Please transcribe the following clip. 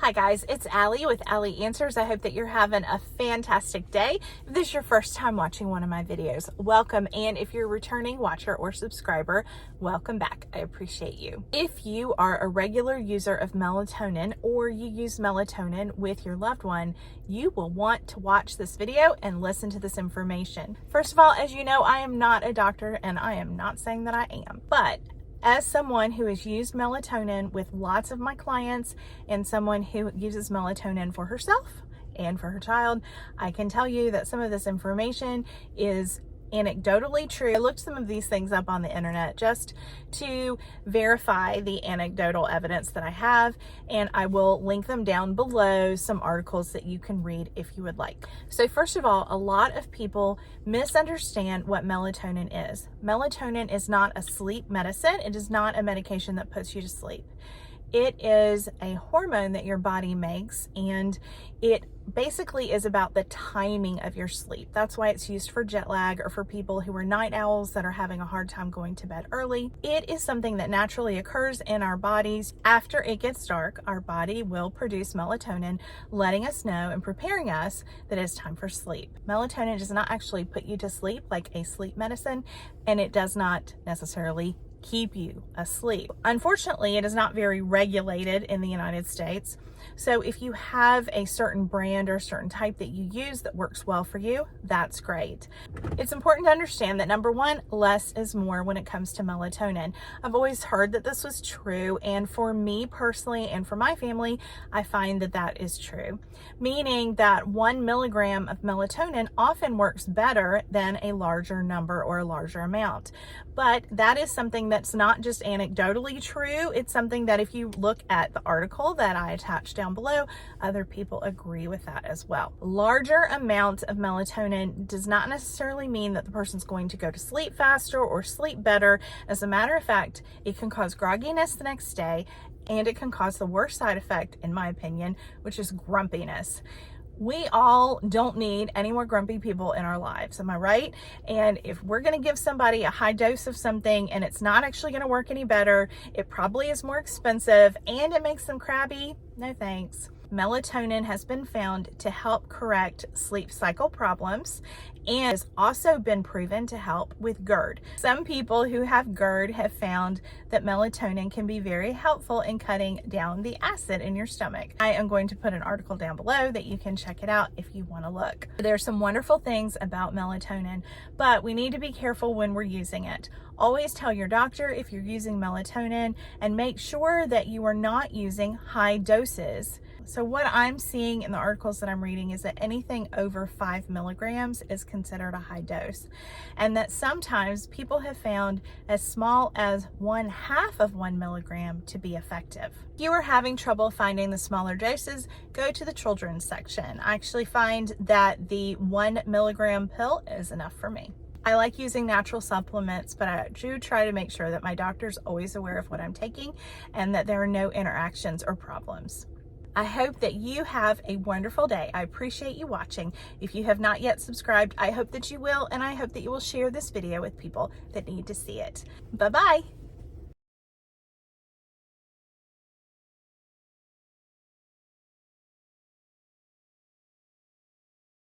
Hi guys, it's Allie with Alianswers. I hope that you're having a fantastic day. If this is your first time watching one of my videos, welcome. And if you're a returning watcher or subscriber, welcome back. I appreciate you. If you are a regular user of melatonin or you use melatonin with your loved one, you will want to watch this video and listen to this information. First of all, as you know, I am not a doctor and I am not saying that I am, but as someone who has used melatonin with lots of my clients and someone who uses melatonin for herself and for her child, I can tell you that some of this information is anecdotally true. I looked some of these things up on the internet just to verify the anecdotal evidence that I have, and I will link them down below, some articles that you can read if you would like. So first of all, a lot of people misunderstand what melatonin is. Melatonin is not a sleep medicine. It is not a medication that puts you to sleep. It is a hormone that your body makes, and it basically is about the timing of your sleep. That's why it's used for jet lag or for people who are night owls that are having a hard time going to bed early. It is something that naturally occurs in our bodies. After it gets dark, our body will produce melatonin, letting us know and preparing us that it's time for sleep. Melatonin does not actually put you to sleep like a sleep medicine, and it does not necessarily keep you asleep. Unfortunately, it is not very regulated in the United States. So if you have a certain brand or certain type that you use that works well for you, that's great. It's important to understand that number one, less is more when it comes to melatonin. I've always heard that this was true, and for me personally and for my family, I find that that is true. Meaning that 1 milligram of melatonin often works better than a larger number or a larger amount. But that is something that's not just anecdotally true. It's something that if you look at the article that I attached down below, other people agree with that as well. Larger amounts of melatonin does not necessarily mean that the person's going to go to sleep faster or sleep better. As a matter of fact, it can cause grogginess the next day, and it can cause the worst side effect, in my opinion, which is grumpiness. We all don't need any more grumpy people in our lives, am I right? And if we're going to give somebody a high dose of something and it's not actually going to work any better, it probably is more expensive and it makes them crabby, no thanks. Melatonin has been found to help correct sleep cycle problems and has also been proven to help with GERD. Some people who have GERD have found that melatonin can be very helpful in cutting down the acid in your stomach. I am going to put an article down below that you can check it out if you want to look. There's some wonderful things about melatonin, but we need to be careful when we're using it. Always tell your doctor if you're using melatonin and make sure that you are not using high doses. So what I'm seeing in the articles that I'm reading is that anything over 5 milligrams is considered a high dose, and that sometimes people have found as small as 1/2 of 1 milligram to be effective. If you are having trouble finding the smaller doses, go to the children's section. I actually find that the 1 milligram pill is enough for me. I like using natural supplements, but I do try to make sure that my doctor's always aware of what I'm taking and that there are no interactions or problems. I hope that you have a wonderful day. I appreciate you watching. If you have not yet subscribed, I hope that you will, and I hope that you will share this video with people that need to see it. Bye-bye.